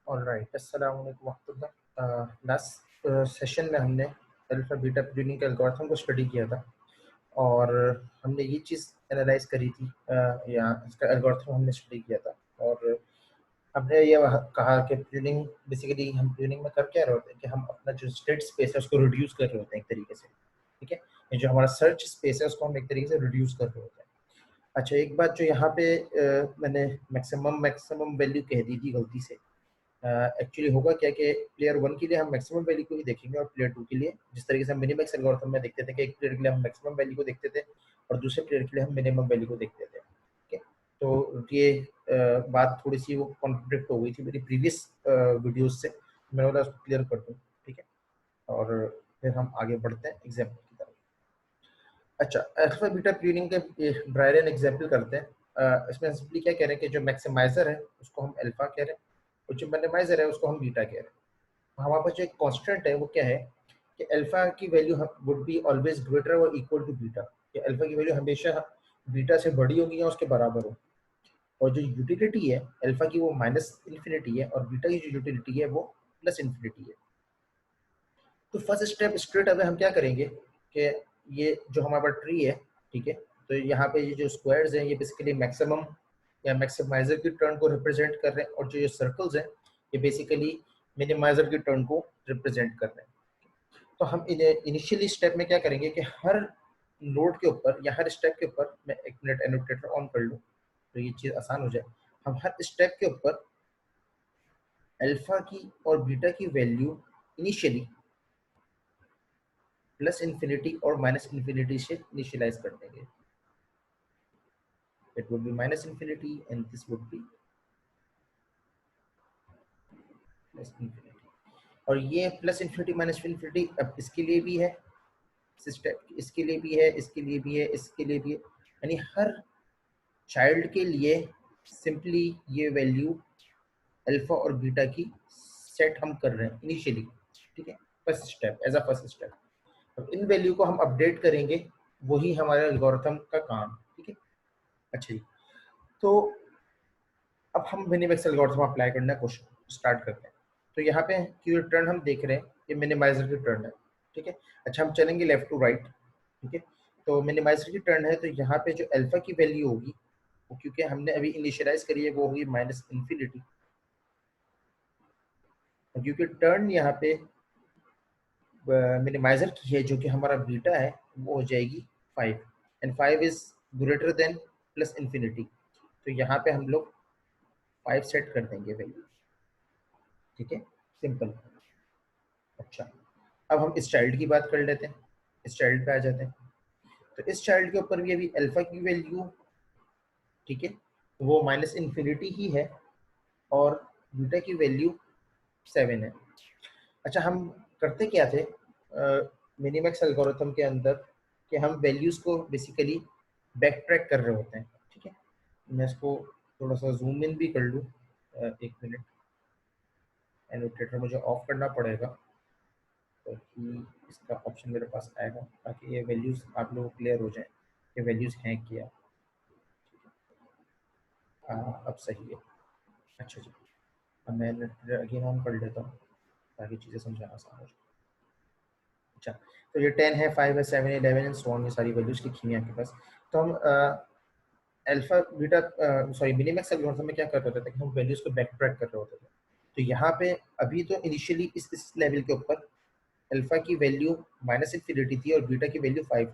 Alright, अस्सलाम वालेकुम वरहमतुल्लाह। Last session में हमने अल्फा बीटा ट्यूनिंग के एल्गोरिथम को स्टडी किया था और हमने ये चीज़ एनालाइज करी थी, या इसका एल्गोरिथम हमने स्टडी किया था। और हमने ये कहा कि ट्यूनिंग बेसिकली हम ट्यूनिंग में कर क्या रहे होते हैं कि हम अपना जो स्टेट स्पेस है उसको रिड्यूस कर रहे होते हैं एक तरीके से। ठीक है, ये जो हमारा सर्च स्पेस है उसको हम एक तरीके से रिड्यूस कर रहे होते हैं। अच्छा, एक बात जो यहाँ पे मैंने मैक्सिमम वैल्यू कह दी थी गलती से। एक्चुअली होगा क्या कि प्लेयर 1 के लिए हम मैक्सिमम वैल्यू को ही देखेंगे और प्लेयर 2 के लिए जिस तरीके से हम मिनिमैक्स एल्गोरिथम में देखते थे कि एक प्लेयर के लिए हम मैक्सिमम वैल्यू को देखते थे और दूसरे प्लेयर के लिए हम मिनिमम वैल्यू को देखते थे। ठीक है, तो ये बात थोड़ी सी वो कॉन्ट्रडिक्ट हो गई थी मेरी प्रीवियस वीडियोस से। मैं बोला उसको क्लियर कर दूँ। ठीक है, और फिर हम आगे बढ़ते हैं एग्जाम्पल की तरफ। अच्छा, अल्फा बीटा ट्यूनिंग के ड्राई रन एग्जाम्पल करते हैं। इसमें सिंपली क्या कह रहे हैं कि जो मैक्सिमाइजर है उसको हम अल्फा कह रहे हैं और जो मिनिमाइजर है उसको हम बीटा कह रहे हैं। हमारे पास जो एक कांस्टेंट है वो क्या है कि अल्फा की value would be always greater और इक्वल टू बीटा, कि अल्फा की वैल्यू हमेशा बीटा से बड़ी होगी या उसके बराबर हो। और जो यूटिलिटी है अल्फा की वो माइनस इन्फिनिटी है और बीटा की जो यूटिलिटी है वो प्लस इन्फिनिटी है। तो फर्स्ट स्टेप स्ट्रेट अवे हम क्या करेंगे कि ये जो हमारे पास ट्री है, ठीक है, तो यहाँ पे ये जो स्क्वायर्स हैं ये बेसिकली मैक्सिमम या मैक्सिमाइजर की टर्न को रिप्रेजेंट कर रहे हैं और जो ये सर्कल्स हैं ये बेसिकली मिनिमाइजर की टर्न को रिप्रेजेंट कर रहे हैं। तो हम इनिशियली स्टेप में क्या करेंगे कि हर नोड के ऊपर या हर स्टेप के ऊपर, मैं एक मिनट एनोटेटर ऑन कर लूँ तो ये चीज़ आसान हो जाए। हम हर स्टेप के ऊपर अल्फा की और बीटा की वैल्यू इनिशियली प्लस इन्फिनिटी और माइनस इन्फिनिटी से इनिशियलाइज कर देंगे। It would be minus infinity and this would be plus infinity. और ये प्लस इन्फिनिटी माइनस इन्फिनिटी अब इसके लिए भी है, स्टेप इसके लिए भी है, इसके लिए भी है, इसके लिए भी है, यानी हर चाइल्ड के लिए सिंपली ये वैल्यू अल्फा और बीटा की सेट हम कर रहे हैं इनिशियली। ठीक है, first step as a first step. अब इन वैल्यू को हम अपडेट करेंगे, वही हमारे एल्गोरिथम का काम। ठीक है, अच्छा जी, तो अब हम मिनिमैक्स एल्गोरिथम अप्लाई करना कोशिश स्टार्ट करते हैं। तो यहाँ पे जो टर्न हम देख रहे हैं ये मिनिमाइजर की टर्न है। ठीक है, अच्छा हम चलेंगे लेफ्ट टू राइट। ठीक है, तो मिनिमाइजर की टर्न है तो यहाँ पे जो अल्फा की वैल्यू होगी वो क्योंकि हमने अभी इनिशियलाइज करी है वो होगी माइनस इन्फिनिटी, क्योंकि टर्न यहाँ पे मिनिमाइजर की है जो कि हमारा बीटा है वो हो जाएगी 5 and 5 is greater than plus infinity. तो यहाँ पे हम लोग 5 सेट कर देंगे वैल्यू। ठीक है, सिंपल। अच्छा, अब हम इस चाइल्ड की बात कर लेते हैं, इस चाइल्ड पे आ जाते हैं। तो इस चाइल्ड के ऊपर भी अभी अल्फा की वैल्यू, ठीक है, वो माइनस इन्फिनिटी ही है और बीटा की वैल्यू 7 है। अच्छा, हम करते क्या थे मिनिमैक्स एल्गोरिथम के अंदर कि हम वैल्यूज को बेसिकली बैक ट्रैक कर रहे होते हैं। ठीक है, मैं इसको थोड़ा सा जूम इन भी कर लूँ, एक मिनट, एनोटेटर मुझे ऑफ करना पड़ेगा तो ही इसका ऑप्शन मेरे पास आएगा ताकि ये वैल्यूज आप लोगों को क्लियर हो जाए कि वैल्यूज हैं क्या। अब सही है। अच्छा जी, अब मैं अगेन ऑन कर लेता हूँ ताकि चीज़ें समझाना आसान हो जाए। अच्छा, तो ये 10 है, 5 है, 7, 11 एंड सो ऑन, ये सारी वैल्यूज लिखी हुई हैं आपके पास। तो हम alpha beta sorry minimax algorithm में क्या कर रहे थे कि हम वैल्यूज को बैक ट्रैक कर रहे होते थे। तो यहाँ पे अभी तो इनिशियली इस लेवल के ऊपर अल्फा की वैल्यू माइनस इन्फिनिटी थी और बीटा की वैल्यू 5।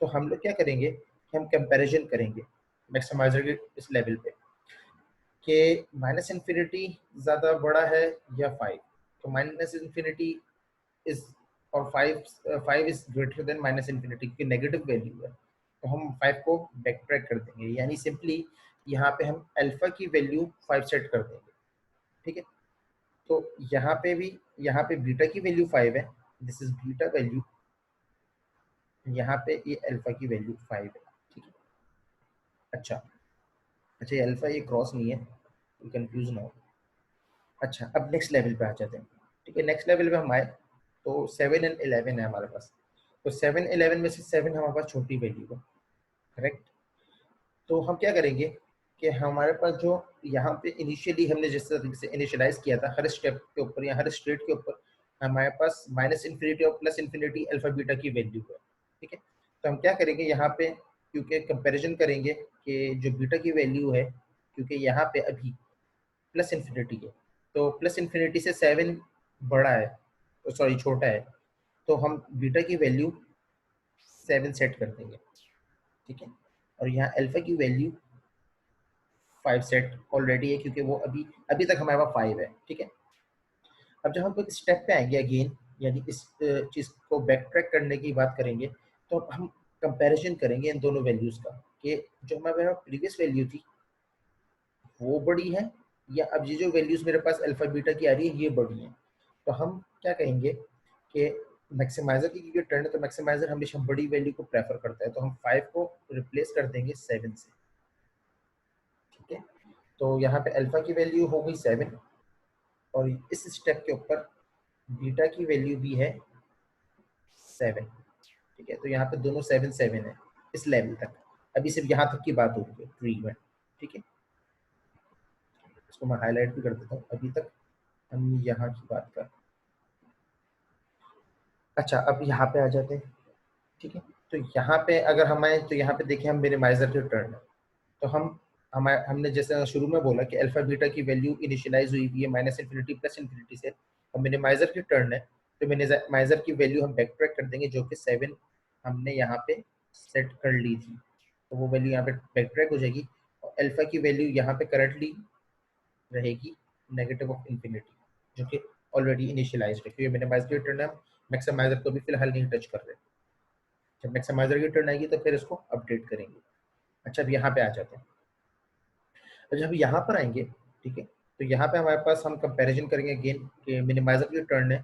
तो हम लोग क्या करेंगे कि हम कंपैरिजन करेंगे मैक्सिमाइजर के इस लेवल पे कि माइनस इन्फिनिटी ज़्यादा बड़ा है या 5। तो माइनस इन्फिनिटी इज और 5 is greater than minus infinity की नेगेटिव वैल्यू है। तो हम 5 को बैक ट्रैक कर देंगे, यानी सिंपली यहाँ पे हम अल्फा की वैल्यू 5 सेट कर देंगे। ठीक है, तो यहाँ पे बीटा की वैल्यू 5 है, दिस इज बीटा वैल्यू, यहाँ पे ये अल्फा की वैल्यू 5 है। ठीक है, अच्छा अच्छा, ये अल्फा ये क्रॉस नहीं है, कंफ्यूज ना हो। अच्छा, अब नेक्स्ट लेवल पे आ जाते हैं। ठीक है, नेक्स्ट लेवल पे हम आए तो 7 एंड 11 है हमारे पास। तो 7 11 में से 7 हमारे पास छोटी वैल्यू है, करेक्ट। तो हम क्या करेंगे कि हमारे पास जो यहाँ पे इनिशियली हमने जिस तरीके से इनिशियलाइज किया था हर स्टेप के ऊपर या हर स्टेट के ऊपर हमारे पास माइनस इन्फिनिटी और प्लस इन्फिनिटी अल्फा बीटा की वैल्यू है, ठीक है। तो हम क्या करेंगे यहाँ पे, क्योंकि कंपैरिजन करेंगे कि जो बीटा की वैल्यू है, क्योंकि यहाँ पे अभी प्लस इन्फिनिटी है, तो प्लस इन्फिनिटी से 7 बड़ा है, तो सॉरी छोटा है, तो हम बीटा की वैल्यू 7 सेट कर देंगे, ठीक है। और यहाँ अल्फा की वैल्यू 5 सेट ऑलरेडी है, क्योंकि वो अभी अभी तक हमारे पास 5 है, ठीक है। अब जब हम एक स्टेप पे आएंगे अगेन, यानी इस चीज़ को बैक ट्रैक करने की बात करेंगे, तो अब हम कंपैरिजन करेंगे इन दोनों वैल्यूज़ का, कि जो हमारे प्रीवियस वैल्यू थी वो बड़ी है, या अब ये जो वैल्यूज़ मेरे पास अल्फा बीटा की आ रही है ये बड़ी है। तो हम क्या कहेंगे कि मैक्सिमाइजर की क्योंकि टर्न है, तो मैक्सिमाइजर हमेशा बड़ी वैल्यू को प्रेफर करता है, तो हम 5 को रिप्लेस कर देंगे 7 से, ठीक है। तो यहाँ पे अल्फा की वैल्यू हो गई 7, और इस स्टेप के ऊपर बीटा की वैल्यू भी है 7, ठीक है। तो यहाँ पे दोनों 7 7 है इस लेवल तक, अभी सिर्फ यहाँ तक की बात हो रही है ट्री में, ठीक है। इसको मैं हाईलाइट भी कर देता हूँ, अभी तक हम यहाँ की बात कर, अच्छा अब यहाँ पे आ जाते हैं, ठीक है। तो यहाँ पे अगर हमारे, तो यहाँ पे देखें हम मिनिमाइजर के टर्न है, तो हमने जैसे शुरू में बोला कि अल्फा बीटा की वैल्यू इनिशियलाइज हुई हुई है माइनस इन्फिनिटी प्लस इन्फिनिटी से, और मिनिमाइजर की टर्न है, तो मिनिमाइजर की वैल्यू हम बैक ट्रैक कर देंगे, जो कि 7 हमने यहाँ पे सेट कर ली थी, तो वो वैल्यू यहाँ पे बैक ट्रैक हो जाएगी, और अल्फा की वैल्यू यहाँ पे करंटली रहेगी नेगेटिव ऑफ इन्फिनिटी, जो कि ऑलरेडी इनिशियलाइज है, क्योंकि मिनिमाइजर की टर्न है, मैक्सिमाइजर को भी फिलहाल नहीं टच कर रहे। जब मैक्सिमाइजर की टर्न आएगी तो फिर इसको अपडेट करेंगे। अच्छा अब यहाँ पे आ जाते हैं, तो जब यहाँ पर आएंगे, ठीक है, तो यहाँ पे हमारे पास हम कंपैरिजन करेंगे अगेन कि मिनिमाइजर की टर्न है,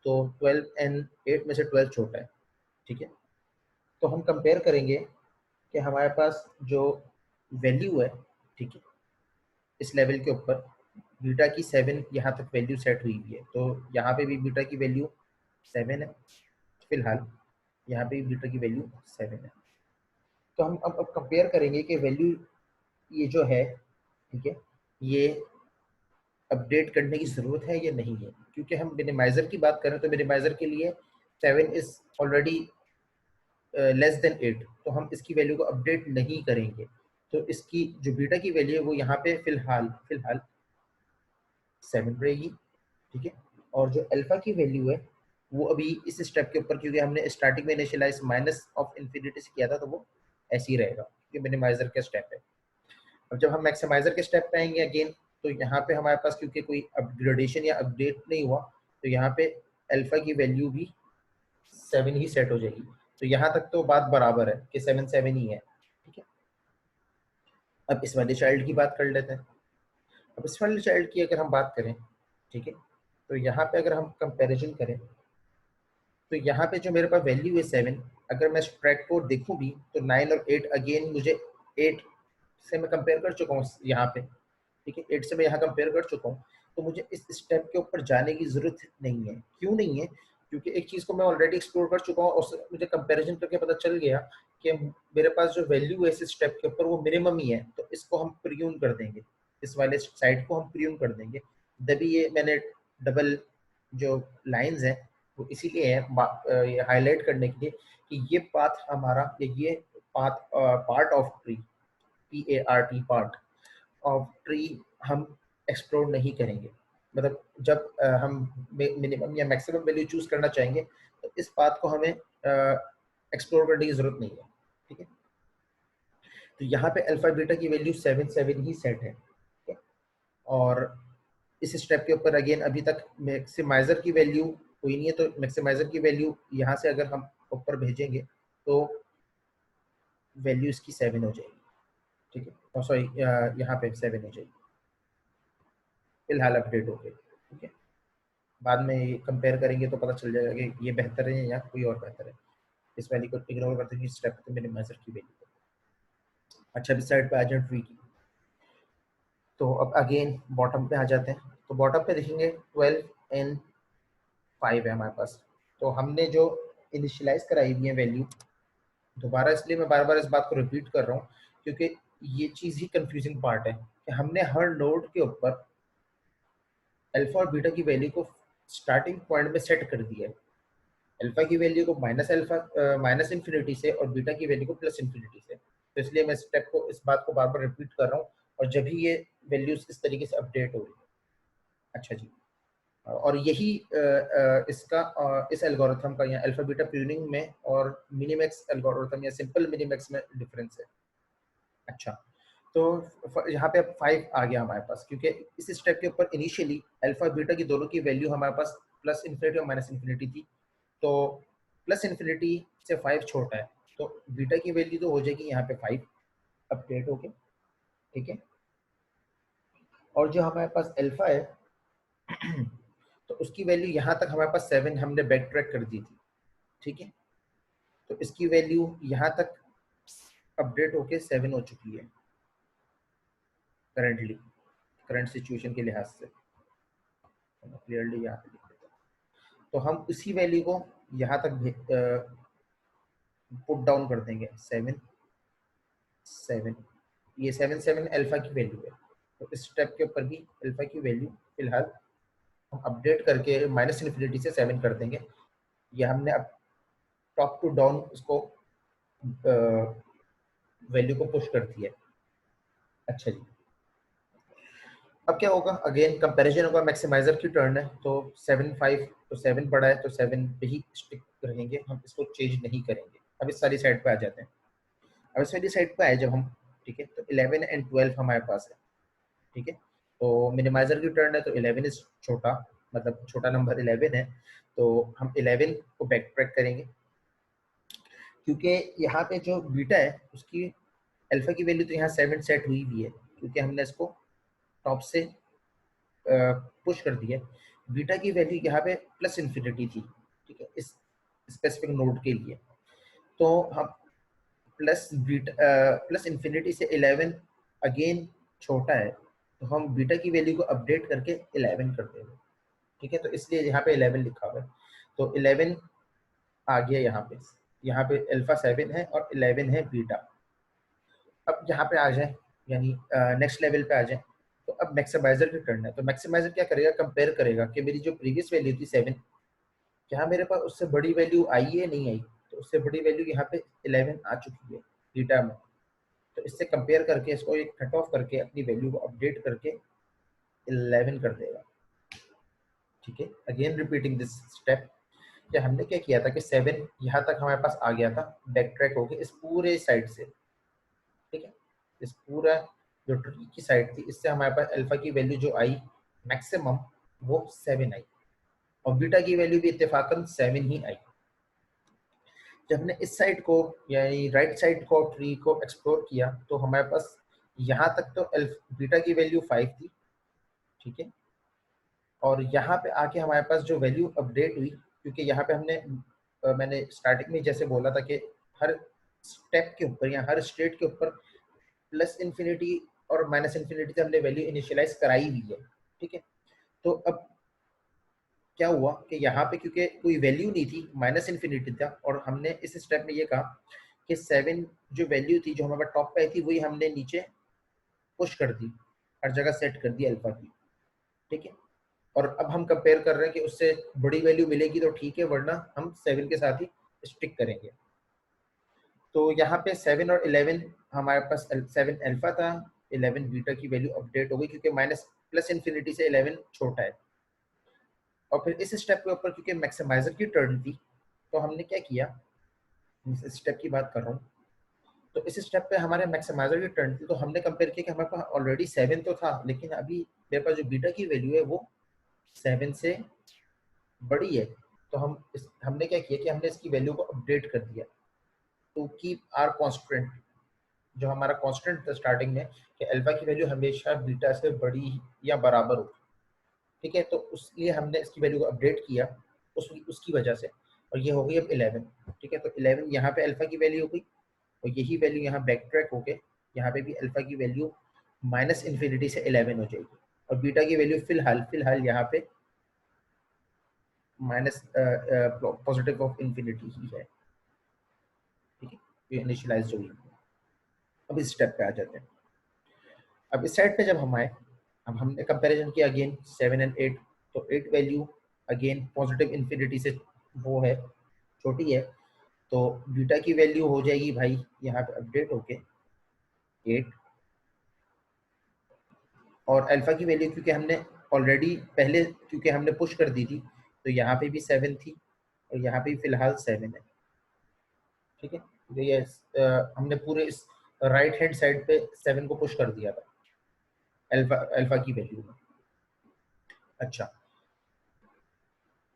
तो 12 एंड 8 में से 12 छोटा है, ठीक है। तो हम कंपेयर करेंगे कि हमारे पास जो वैल्यू है, ठीक है, इस लेवल के ऊपर बीटा की 7 यहाँ तक वैल्यू सेट हुई है, तो यहाँ पे भी बीटा की वैल्यू 7 है फिलहाल, यहाँ पे भी बीटा की वैल्यू 7 है। तो हम अब कंपेयर करेंगे कि वैल्यू ये जो है, ठीक है, ये अपडेट करने की ज़रूरत है या नहीं है, क्योंकि हम मिनिमाइज़र की बात करें तो मिनिमाइज़र के लिए 7 इज़ ऑलरेडी लेस देन 8, तो हम इसकी वैल्यू को अपडेट नहीं करेंगे, तो इसकी जो बीटा की वैल्यू है वो यहाँ पे फिलहाल फिलहाल 7 रहेगी, ठीक है। और जो अल्फा की वैल्यू है वो अभी इस स्टेप के ऊपर, क्योंकि हमने स्टार्टिंग में इनिशियलाइज माइनस ऑफ इन्फिनिटी से किया था, तो वो ऐसे ही रहेगा, क्योंकि मिनिमाइज़र का स्टेप है। अब जब हम मैक्सिमाइजर के स्टेप पे आएंगे अगेन, तो यहाँ पे हमारे पास क्योंकि कोई अपग्रेडेशन या अपडेट नहीं हुआ, तो यहाँ पे अल्फा की वैल्यू भी 7 ही सेट हो जाएगी, तो यहाँ तक तो बात बराबर है कि 7 7 ही है, ठीक है। अब इस वाले चाइल्ड की बात कर लेते हैं। अब इस वाले चाइल्ड की अगर हम बात करें, ठीक है, तो यहाँ पे अगर हम कंपेरिजन करें, तो यहाँ पे जो मेरे पास वैल्यू है 7, अगर मैं स्प्रेड को देखूँ भी तो 9 और 8, अगेन मुझे 8 से मैं कंपेयर कर चुका हूँ यहाँ पे, ठीक है, 8 से मैं यहाँ कंपेयर कर चुका हूँ, तो मुझे इस स्टेप के ऊपर जाने की ज़रूरत नहीं है। क्यों नहीं है? क्योंकि एक चीज़ को मैं ऑलरेडी एक्सप्लोर कर चुका हूँ, और मुझे कंपैरिजन करके पता चल गया कि मेरे पास जो वैल्यू है इस स्टेप के ऊपर वो मिनिमम ही है, तो इसको हम प्रियूम कर देंगे, इस वाले साइड को हम प्रियूम कर देंगे। तभी ये मैंने डबल जो लाइंस हैं वो इसीलिए है ये हाईलाइट करने के लिए कि ये पाथ हमारा, ये path part of tree, PART part of tree हम एक्सप्लोर नहीं करेंगे। मतलब जब हम मिनिमम या मैक्सिमम वैल्यू चूज करना चाहेंगे, तो इस बात को हमें एक्सप्लोर करने की जरूरत नहीं है, ठीक है। तो यहाँ पे अल्फा बीटा की वैल्यू 7 7 ही सेट है, ठीक है। और इस स्टेप के ऊपर अगेन अभी तक मैक्सिमाइजर की वैल्यू हुई नहीं है, तो मैक्सिमाइजर की वैल्यू यहाँ से अगर हम ऊपर भेजेंगे तो वैल्यू इसकी 7 हो जाएगी, ठीक है, सॉरी यहाँ पे 7 हो जाएगी, फिलहाल अपडेट हो गई, ठीक है। बाद में कंपेयर करेंगे तो पता चल जाएगा कि ये बेहतर है या कोई और बेहतर है। इस वैल्यू को इग्नोर करते हुए स्टेप करते मिनिमाइजर की वैल्यू को। अच्छा इस साइड पे आ जाए ट्री की, तो अब अगेन बॉटम पे आ जाते हैं। तो बॉटम पे देखेंगे 12 एंड 5 है हमारे पास, तो हमने जो इनिशियलाइज कराई हुई है वैल्यू, दोबारा इसलिए मैं बार बार इस बात को रिपीट कर रहा हूँ क्योंकि ये चीज ही कंफ्यूजिंग पार्ट है कि हमने हर नोड के ऊपर अल्फा और बीटा की वैल्यू को स्टार्टिंग पॉइंट में सेट कर दिया है। अल्फा की वैल्यू को माइनस इन्फिनिटी से और बीटा की वैल्यू को प्लस इन्फिनिटी से। तो इसलिए मैं स्टेप को, इस बात को बार बार रिपीट कर रहा हूँ, और जब भी ये वैल्यूज इस तरीके से अपडेट हो रही है। अच्छा जी, और यही इस एल्गोरिथम का या अल्फा बीटा ट्यूनिंग में और मिनीमैक्स एल्गोरिथम या सिंपल मिनीमैक्स में डिफरेंस है। अच्छा, तो यहाँ पे अब 5 आ गया हमारे पास, क्योंकि इस स्टेप के ऊपर इनिशियली अल्फा बीटा की दोनों की वैल्यू हमारे पास प्लस इन्फिनिटी और माइनस इन्फिनिटी थी। तो प्लस इन्फिनिटी से 5 छोटा है, तो बीटा की वैल्यू तो हो जाएगी यहाँ पे 5 अपडेट होके, ठीक है। और जो हमारे पास अल्फा है तो उसकी वैल्यू यहाँ तक हमारे पास 7 हमने बैक ट्रैक कर दी थी, ठीक है। तो इसकी वैल्यू यहाँ तक अपडेट होके 7 हो चुकी है करंटली, करंट सिचुएशन के लिहाज से। क्लियरली यहाँ पे लिख देता हूँ। तो हम उसी वैल्यू को यहाँ तक पुट डाउन कर देंगे, 7 7। ये 7 अल्फा की वैल्यू है। तो इस स्टेप के ऊपर भी अल्फा की वैल्यू फिलहाल हम अपडेट करके माइनस इन्फिनिटी से 7 कर देंगे। ये हमने अब टॉप टू डाउन उसको वैल्यू को पुश कर दिया। अच्छा जी, अब क्या होगा, अगेन कंपैरिजन होगा, मैक्सिमाइजर की टर्न है। तो 7 5, तो 7 बड़ा है तो 7 पे ही स्टिक रहेंगे, हम इसको चेंज नहीं करेंगे। अब इस सारी साइड पे आ जाते हैं। अब इस वाली साइड पे आए जब हम, ठीक है, तो 11 एंड 12 हमारे पास है, ठीक है। तो मिनिमाइजर की टर्न है, तो 11 इज छोटा, मतलब छोटा नंबर 11 है, तो हम 11 को बैक ट्रैक करेंगे, क्योंकि यहाँ पे जो बीटा है उसकी अल्फा की वैल्यू तो यहाँ 7 सेट हुई भी है, क्योंकि हमने इसको टॉप से पुश कर दिया। बीटा की वैल्यू यहाँ पे प्लस इन्फिनिटी थी, ठीक है, इस स्पेसिफिक नोड के लिए। तो हम प्लस इन्फिनिटी से 11 अगेन छोटा है, तो हम बीटा की वैल्यू को अपडेट करके 11 कर देंगे, ठीक है। तो इसलिए यहाँ पे 11 लिखा हुआ है, तो 11 आ गया यहाँ पे। यहाँ पे अल्फा 7 है और 11 है बीटा। अब यहाँ पे आ जाए, यानी नेक्स्ट लेवल पे आ जाए, तो अब मैक्सिमाइजर की टर्न है। तो मैक्सिमाइजर क्या करेगा, कंपेयर करेगा कि मेरी जो प्रीवियस वैल्यू थी 7, क्या मेरे पास उससे बड़ी वैल्यू आई है, नहीं आई। तो उससे बड़ी वैल्यू यहाँ पे 11 आ चुकी है बीटा में। तो इससे कंपेयर करके इसको एक कट ऑफ करके अपनी वैल्यू को अपडेट करके 11 कर देगा, ठीक है। अगेन रिपीटिंग दिस स्टेप, कि हमने क्या किया था कि 7 यहाँ तक हमारे पास आ गया था बैक ट्रैक होके इस पूरे साइड से, ठीक है। इस पूरा जो ट्री की साइड थी, इससे हमारे पास अल्फा की वैल्यू जो आई मैक्सिमम, वो 7 आई, और बीटा की वैल्यू भी इत्तेफाकन 7 ही आई। जब हमने इस साइड को, यानी राइट साइड को, ट्री को एक्सप्लोर किया, तो हमारे पास यहाँ तक तो बीटा की वैल्यू 5 थी, ठीक है। और यहाँ पे आके हमारे पास जो वैल्यू अपडेट हुई, क्योंकि यहाँ पे मैंने स्टार्टिंग में जैसे बोला था कि हर स्टेप के ऊपर या हर स्टेट के ऊपर प्लस इन्फिनिटी और माइनस इन्फिनिटी से हमने वैल्यू इनिशियलाइज कराई हुई है, ठीक है। तो अब क्या हुआ कि यहाँ पे क्योंकि कोई वैल्यू नहीं थी, माइनस इन्फिनिटी था, और हमने इस स्टेप में ये कहा कि 7 जो वैल्यू थी जो हमारे टॉप पे आई थी, वही हमने नीचे पुश कर दी, हर जगह सेट कर दी अल्फा की, ठीक है। और अब हम कंपेयर कर रहे हैं कि उससे बड़ी वैल्यू मिलेगी तो ठीक है, वरना हम 7 के साथ ही स्टिक करेंगे। तो यहाँ पे 7 और 11 हमारे पास 7 अल्फा था, 11 बीटा की वैल्यू अपडेट हो गई, क्योंकि माइनस प्लस इन्फिनिटी से 11 छोटा है। और फिर इस स्टेप के ऊपर क्योंकि मैक्सिमाइजर की टर्न थी, तो हमने क्या किया, इस स्टेप की बात कर रहा हूँ, तो इस स्टेप पे हमारे मैक्सिमाइजर की टर्न थी, तो हमने कंपेयर किया कि हमारे पास ऑलरेडी 7 तो था, लेकिन अभी मेरे पास जो बीटा की वैल्यू है वो 7 से बड़ी है। तो हमने क्या किया कि हमने इसकी वैल्यू को अपडेट कर दिया टू कीप आर कॉन्स्टेंट, जो हमारा कॉन्स्टेंट था स्टार्टिंग में, कि अल्फा की वैल्यू हमेशा बीटा से बड़ी या बराबर हो, ठीक है। तो उसलिए हमने इसकी वैल्यू को अपडेट किया उसकी वजह से, और ये हो गई अब 11, ठीक है। तो 11 यहाँ पे अल्फा की वैल्यू हो गई, और यही वैल्यू यहाँ बैक ट्रैक हो गए, यहाँ पे भी अल्फा की वैल्यू माइनस इन्फिनिटी से 11 हो जाएगी, और बीटा की वैल्यू फिलहाल फिलहाल यहाँ पे माइनस पॉजिटिव ऑफ इन्फिनिटी ही है, ठीक है, ये इनिशियलाइज हो गई। अब इस स्टेप पे आ जाते हैं। अब इस साइड पे जब हम आए, अब हमने कंपैरिजन किया अगेन 7 एंड 8, तो 8 वैल्यू अगेन पॉजिटिव इन्फिनिटी से वो है, छोटी है, तो बीटा की वैल्यू हो जाएगी भाई यहाँ पे अपडेट होके 8, और अल्फा की वैल्यू क्योंकि हमने ऑलरेडी पहले क्योंकि हमने पुश कर दी थी, तो यहाँ पे भी 7 थी और यहाँ पे भी फिलहाल 7 है। ठीक है, तो ये हमने पूरे इस राइट हैंड साइड पे 7 को पुश कर दिया था अल्फा अल्फा की वैल्यू में। अच्छा,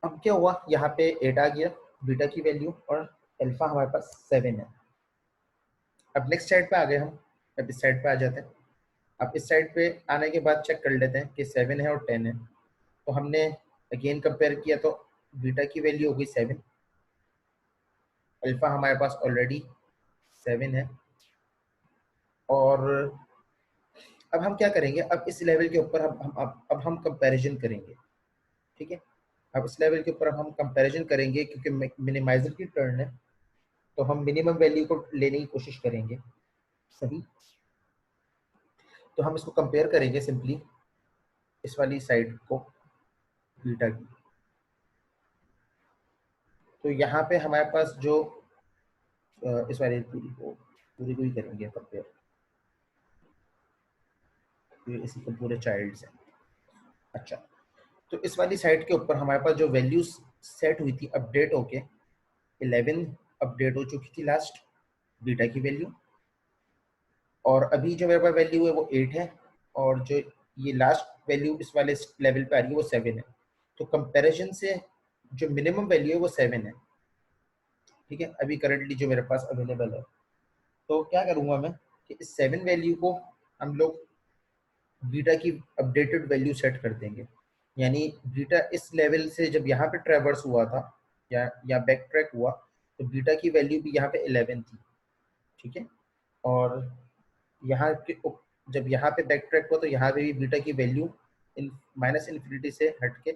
अब क्या हुआ, यहाँ पे 8 आ गया बीटा की वैल्यू और अल्फा हमारे पास 7 है। अब नेक्स्ट साइड पे आ गए हम, अब इस साइड पे आ जाते हैं। अब इस साइड पे आने के बाद चेक कर लेते हैं कि 7 है और 10 है। तो हमने अगेन कंपेयर किया तो बीटा की वैल्यू हो गई 7, अल्फा हमारे पास ऑलरेडी 7 है। और अब हम क्या करेंगे, अब इस लेवल के ऊपर अब हम कंपैरिजन करेंगे। ठीक है, अब इस लेवल के ऊपर हम कंपैरिजन करेंगे क्योंकि मिनिमाइजर की टर्न है, तो हम मिनिमम वैल्यू को लेने की कोशिश करेंगे। सही, तो हम इसको कंपेयर करेंगे सिंपली इस वाली साइड को बीटा की। तो यहाँ पे हमारे पास जो इस वाली पूरी को ही करेंगे कंपेयर, इसी के पूरे चाइल्ड्स हैं। अच्छा, तो इस वाली साइड के ऊपर हमारे पास जो वैल्यूज सेट हुई थी अपडेट होके 11 अपडेट हो चुकी थी लास्ट बीटा की वैल्यू, और अभी जो मेरे पास वैल्यू है वो 8 है, और जो ये लास्ट वैल्यू इस वाले लेवल पे आ रही है वो 7 है। तो कंपैरिजन से जो मिनिमम वैल्यू है वो 7 है। ठीक है, अभी करंटली जो मेरे पास अवेलेबल है। तो क्या करूंगा मैं कि इस 7 वैल्यू को हम लोग बीटा की अपडेटेड वैल्यू सेट कर देंगे। यानी बीटा इस लेवल से जब यहाँ पे ट्रेवर्स हुआ था या बैक ट्रैक हुआ, तो बीटा की वैल्यू भी यहाँ पे 11 थी। ठीक है, और यहाँ के जब यहाँ पे बैक ट्रैक हुआ तो यहाँ पे भी बीटा की वैल्यू इन माइनस इन्फिनिटी से हट के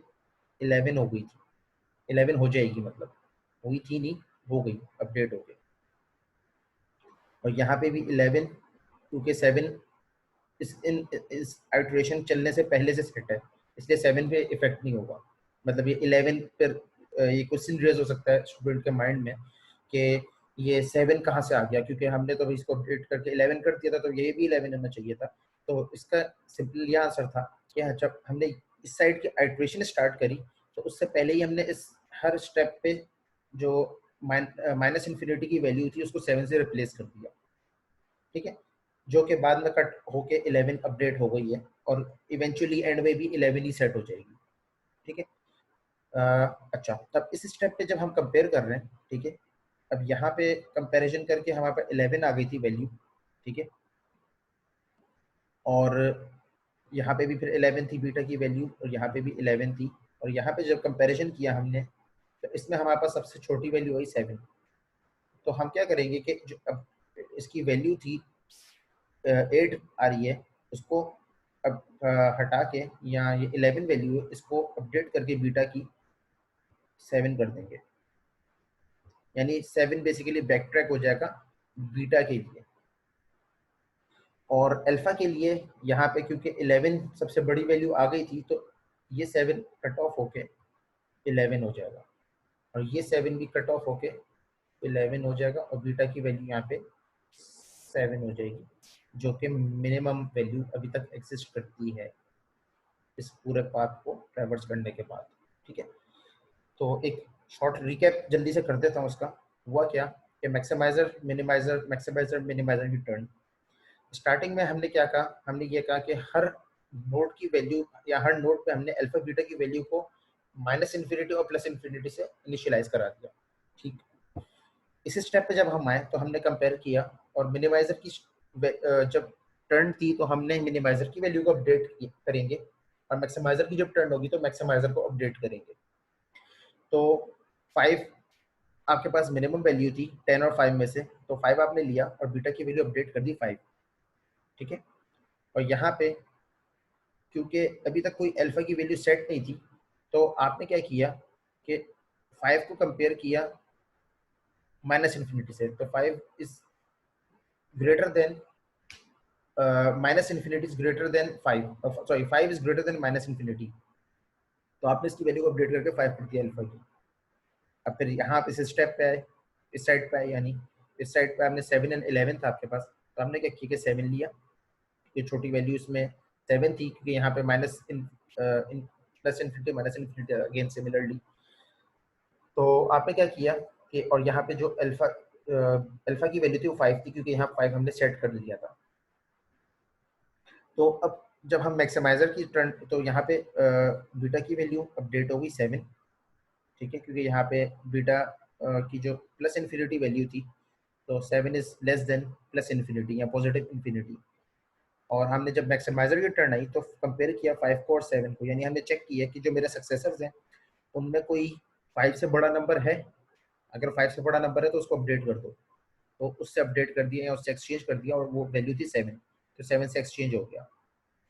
11 हो गई थी, 11 हो जाएगी, मतलब हुई थी नहीं, हो गई, अपडेट हो गई। और यहाँ पे भी 11 क्योंकि 7 इस आइट्रेशन चलने से पहले से सेट है, इसलिए 7 पे इफेक्ट नहीं होगा। मतलब ये 11 पर ये क्वेश्चन रेज हो सकता है स्टूडेंट के माइंड में कि ये 7 कहाँ से आ गया, क्योंकि हमने तो इसको अपडेट करके 11 कर दिया था, तो ये भी 11 होना चाहिए था। तो इसका सिंपल यह आंसर था कि जब हमने इस साइड की आइट्रेशन स्टार्ट करी, तो उससे पहले ही हमने इस हर स्टेप पे जो माइनस इन्फिनिटी की वैल्यू थी उसको 7 से रिप्लेस कर दिया। ठीक है, जो कि बाद में कट होके 11 अपडेट हो गई है, और इवेंचुअली एंड में भी 11 ही सेट हो जाएगी। ठीक है, अच्छा, तब इस स्टेप पे जब हम कंपेयर कर रहे हैं, ठीक है, अब यहाँ पे कंपैरिजन करके हमारे पास 11 आ गई थी वैल्यू। ठीक है, और यहाँ पे भी फिर 11 थी बीटा की वैल्यू, और यहाँ पे भी 11 थी, और यहाँ पे जब कंपैरिजन किया हमने तो इसमें हमारे पास सबसे छोटी वैल्यू आई 7। तो हम क्या करेंगे कि जो अब इसकी वैल्यू थी 8 आ रही है, उसको अब हटा के, या ये 11 वैल्यू है इसको अपडेट करके बीटा की 7 कर देंगे। यानी 7 बेसिकली बैक ट्रैक हो जाएगा बीटा के लिए, और अल्फा के लिए यहाँ पे क्योंकि 11 सबसे बड़ी वैल्यू आ गई थी, तो ये 7 कट ऑफ होके 11 हो जाएगा, और ये 7 भी कट ऑफ होके 11 हो जाएगा, और बीटा की वैल्यू यहाँ पे 7 हो जाएगी, जो कि मिनिमम वैल्यू अभी तक एग्जिस्ट करती है इस पूरे पाथ को ट्रैवर्स करने के बाद। ठीक है, तो एक शॉर्ट रिकैप जल्दी से कर देता हूँ उसका। हुआ क्या कि मैक्सिमाइजर मिनिमाइजर की टर्न स्टार्टिंग में हमने क्या कहा, हमने ये कहा कि हर नोड की वैल्यू या हर नोड पे हमने अल्फा बीटा की वैल्यू को माइनस इन्फिनिटी और प्लस इन्फिनिटी से इनिशियलाइज करा दिया। ठीक, इस स्टेप पे जब हम आए तो हमने कंपेयर किया, और मिनिमाइजर की जब टर्न थी तो हमने मिनिमाइजर की वैल्यू को अपडेट करेंगे, और मैक्सिमाइजर की जब टर्न होगी तो मैक्सिमाइजर को अपडेट करेंगे। तो 5 आपके पास मिनिमम वैल्यू थी 10 और 5 में से, तो 5 आपने लिया और बीटा की वैल्यू अपडेट कर दी 5। ठीक है, और यहाँ पे क्योंकि अभी तक कोई अल्फा की वैल्यू सेट नहीं थी, तो आपने क्या किया कि 5 को कंपेयर किया माइनस इन्फिनिटी से, तो 5 is greater than minus infinity is greater than 5, sorry 5 is greater than minus infinity, तो आपने इसकी वैल्यू को अपडेट करके 5 कर दिया अल्फा की। अब फिर यहाँ पे इस स्टेप पे आए, इस साइड पे आए, यानी इस साइड पे आपने 7 एंड 11 था आपके पास, तो हमने क्या किया कि 7 लिया, ये छोटी वैल्यू इसमें 7 थी क्योंकि यहाँ पे माइनस इन plus infinity minus infinity again similarly. तो आपने क्या किया कि और यहाँ पे जो अल्फा अल्फा की वैल्यू थी वो 5 थी क्योंकि यहाँ 5 हमने सेट कर लिया था। तो अब जब हम मैक्सिमाइजर की टर्न, तो यहाँ पे बीटा की वैल्यू अपडेट हो गई 7, ठीक है, क्योंकि यहाँ पे बीटा की जो प्लस इन्फिनिटी वैल्यू थी, तो 7 is less than plus infinity या पॉजिटिव इन्फिनिटी। और हमने जब मैक्सिमाइजर की टर्न आई तो कंपेयर किया 5 को और 7 को, यानी हमने चेक किया कि जो मेरे सक्सेसर्स हैं उनमें कोई 5 से बड़ा नंबर है, अगर 5 से बड़ा नंबर है तो उसको अपडेट कर दो, तो उससे अपडेट कर दिया या उससे एक्सचेंज कर दिया, और वो वैल्यू थी 7, तो 7 से एक्सचेंज हो गया,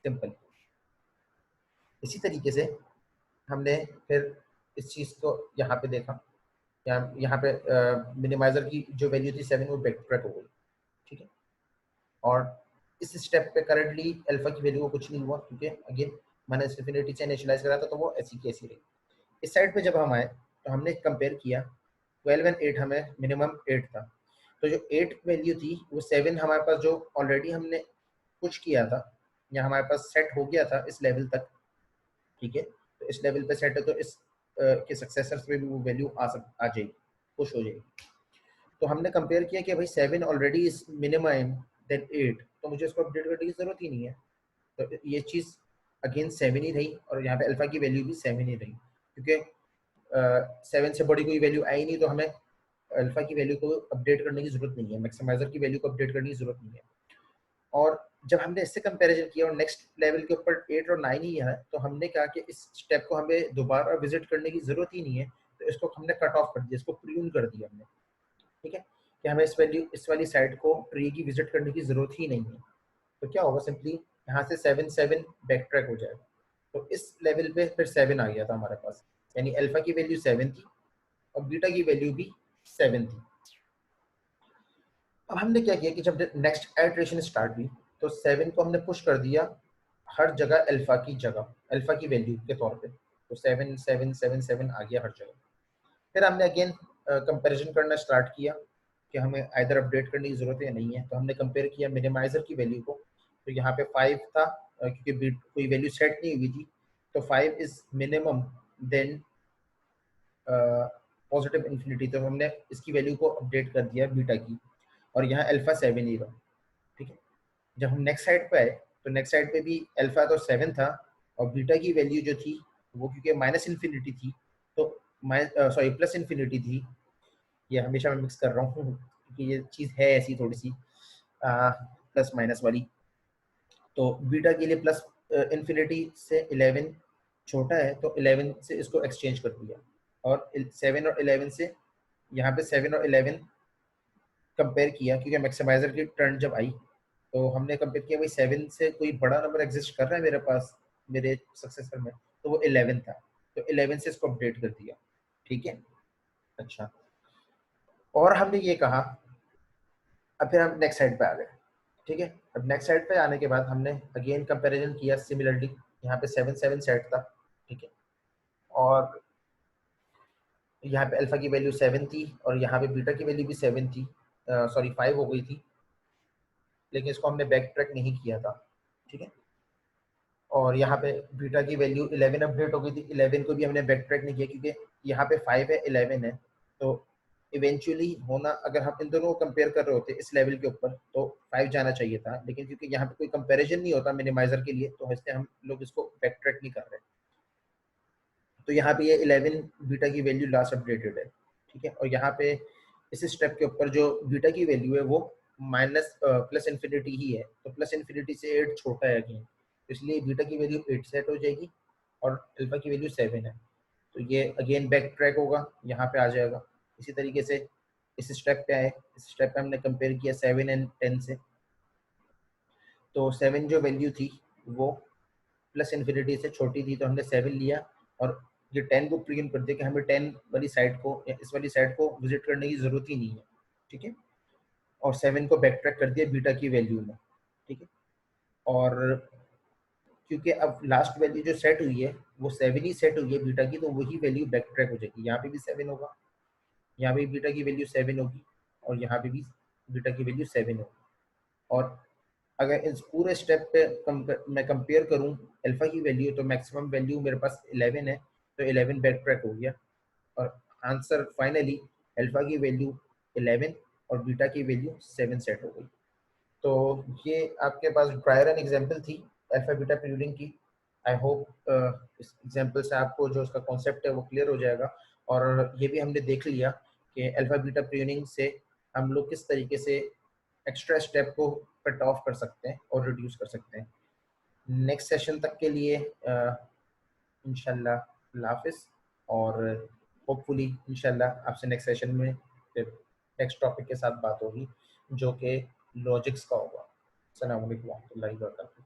सिंपल। इसी तरीके से हमने फिर इस चीज़ को यहाँ पे देखा, यहाँ पे मिनिमाइजर की जो वैल्यू थी 7 वो बैक ट्रैक हो गई, ठीक है। और इस स्टेप पे करंटली अल्फा की वैल्यू को कुछ नहीं हुआ क्योंकि अगेन मैंने इन्फिनिटी से इनिशियलाइज करा था, तो वो ऐसी की ऐसी रही। इस साइड पे जब हम आए तो हमने कंपेयर किया 12 एंड 8, हमें मिनिमम 8 था, तो जो 8 वैल्यू थी वो 7 हमारे पास जो ऑलरेडी हमने कुछ किया था या हमारे पास सेट हो गया था इस लेवल तक, ठीक है, तो इस लेवल पे सेट है, तो इस के सक्सेसर्स पे भी वो वैल्यू आ जाएगी, पुश हो जाएगी। तो हमने कंपेयर किया कि भाई 7 ऑलरेडी इज मिनिमम देन 8, तो मुझे इसको अपडेट करने की जरूरत ही नहीं है, तो ये चीज़ अगेन 7 ही रही, और यहाँ पे अल्फा की वैल्यू भी 7 ही रही, क्योंकि 7 से बड़ी कोई वैल्यू आई नहीं, तो हमें अल्फा की वैल्यू को अपडेट करने की जरूरत नहीं है, मैक्सिमाइजर की वैल्यू को अपडेट करने की जरूरत नहीं है। और जब हमने इससे कंपैरिजन किया और नेक्स्ट लेवल के ऊपर 8 और 9 ही है, तो हमने कहा कि इस स्टेप को हमें दोबारा विजिट करने की जरूरत ही नहीं है, तो इसको हमने कट ऑफ कर दिया, इसको प्रून कर दिया हमने, ठीक है, कि हमें इस वाली साइड को ट्री की विजिट करने की जरूरत ही नहीं है। तो क्या होगा, सिंपली यहाँ से 7 7 बैक ट्रैक हो जाएगा, तो इस लेवल पे फिर 7 आ गया था हमारे पास, यानी अल्फा की वैल्यू 7 थी और बीटा की वैल्यू भी 7 थी। अब हमने क्या किया कि जब नेक्स्ट एटरेशन स्टार्ट हुई तो 7 को हमने पुश कर दिया हर जगह अल्फा की जगह, अल्फा की वैल्यू के तौर पे, तो 7 7 7 7 आ गया हर जगह। फिर हमने अगेन कंपैरिजन करना स्टार्ट किया कि हमें आइदर अपडेट करने की जरूरत है या नहीं है, तो हमने कंपेयर किया मिनिमाइजर की वैल्यू को, तो यहाँ पे 5 था, क्योंकि कोई वैल्यू सेट नहीं हुई थी, तो 5 is minimum than positive infinity, तो हमने इसकी वैल्यू को अपडेट कर दिया बीटा की, और यहाँ अल्फा 7 ही रहा, ठीक है। जब हम नेक्स्ट साइड पे आए तो नेक्स्ट साइड पे भी अल्फा तो 7 था, और बीटा की वैल्यू जो थी वो क्योंकि माइनस इन्फिनिटी थी, तो सॉरी प्लस इन्फिनिटी थी, ये हमेशा मैं मिक्स कर रहा हूँ क्योंकि ये चीज़ है ऐसी थोड़ी सी प्लस माइनस वाली। तो बीटा के लिए प्लस इन्फिनिटी से 11 छोटा है, तो 11 से इसको एक्सचेंज कर दिया, और 7 और 11 से यहाँ पे 7 और 11 कंपेयर किया, क्योंकि मैक्सिमाइजर की टर्न जब आई तो हमने कंपेयर किया भाई 7 से कोई बड़ा नंबर एग्जिस्ट कर रहा है मेरे पास मेरे सक्सेसर में, तो वो 11 था, तो 11 से इसको अपडेट कर दिया, ठीक है। अच्छा, और हमने ये कहा, अब फिर हम नेक्स्ट साइड पे आ गए, ठीक है। अब नेक्स्ट साइड पे आने के बाद हमने अगेन कंपैरिजन किया सिमिलरली, यहाँ पे 7 7 सेट था, ठीक है, और यहाँ पे अल्फा की वैल्यू 7 थी और यहाँ पे बीटा की वैल्यू भी 7 थी, सॉरी 5 हो गई थी, लेकिन इसको हमने बैक ट्रैक नहीं किया था, ठीक है। और यहाँ पे बीटा की वैल्यू 11 अपडेट हो गई थी, 11 को भी हमने बैक ट्रैक नहीं किया क्योंकि यहाँ पे 5 है 11 है, तो इवेंचुअली होना, अगर हम इन दोनों को कंपेयर कर रहे होते इस लेवल के ऊपर तो 5 जाना चाहिए था, लेकिन क्योंकि यहाँ पे कोई कंपैरिजन नहीं होता मिनिमाइजर के लिए, तो इसलिए हम लोग इसको बैक ट्रैक नहीं कर रहे, तो यहाँ पे ये 11 बीटा की वैल्यू लास्ट अपडेटेड है, ठीक है। और यहाँ पे इस स्टेप के ऊपर जो बीटा की वैल्यू है वो माइनस प्लस इन्फिनिटी ही है, तो प्लस इन्फिनिटी से 8 छोटा है अगेन, इसलिए बीटा की वैल्यू 8 सेट हो जाएगी और अल्फा की वैल्यू 7 है, तो ये अगेन बैक ट्रैक होगा, यहाँ पे आ जाएगा। इसी तरीके से इस स्टेप पे आए, इस स्टेप पे हमने कंपेयर किया 7 एंड 10 से, तो 7 जो वैल्यू थी वो प्लस इन्फिनिटी से छोटी थी, तो हमने 7 लिया और ये 10 को प्रीम कर दिया कि हमें 10 वाली साइड को या इस वाली साइड को विजिट करने की जरूरत ही नहीं है, ठीक है। और 7 को बैक ट्रैक कर दिया बीटा की वैल्यू में, ठीक है। और क्योंकि अब लास्ट वैल्यू जो सेट हुई है वो 7 ही सेट हुई है बीटा की, तो वही वैल्यू बैक ट्रैक हो जाएगी। यहाँ पे भी 7 होगा, यहाँ पे बीटा की वैल्यू 7 होगी, और यहाँ पे भी बीटा की वैल्यू 7 होगी। और अगर इस पूरे स्टेप पे मैं कंपेयर करूँ अल्फा की वैल्यू, तो मैक्सिमम वैल्यू मेरे पास 11 है, तो 11 बैक ट्रैक हो गया। और आंसर फाइनली अल्फा की वैल्यू 11 और बीटा की वैल्यू 7 सेट हो गई। तो ये आपके पास ट्रायल एंड एग्जांपल थी अल्फा बीटा प्रीलोडिंग की। आई होप इस एग्जांपल से आपको जो उसका कॉन्सेप्ट है वो क्लियर हो जाएगा। और ये भी हमने देख लिया कि अल्फा बीटा प्रीलोडिंग से हम लोग किस तरीके से एक्स्ट्रा स्टेप को कट ऑफ कर सकते हैं और रिड्यूस कर सकते हैं। नेक्स्ट सेशन तक के लिए इंशाल्लाह अल्लाह हाफिज़। और होपफुली इंशाल्लाह आपसे नेक्स्ट सेशन में फिर नेक्स्ट टॉपिक के साथ बात होगी जो कि लॉजिक्स का होगा। अस्सलाम वालेकुम व रहमतुल्लाहि व बरकातहू।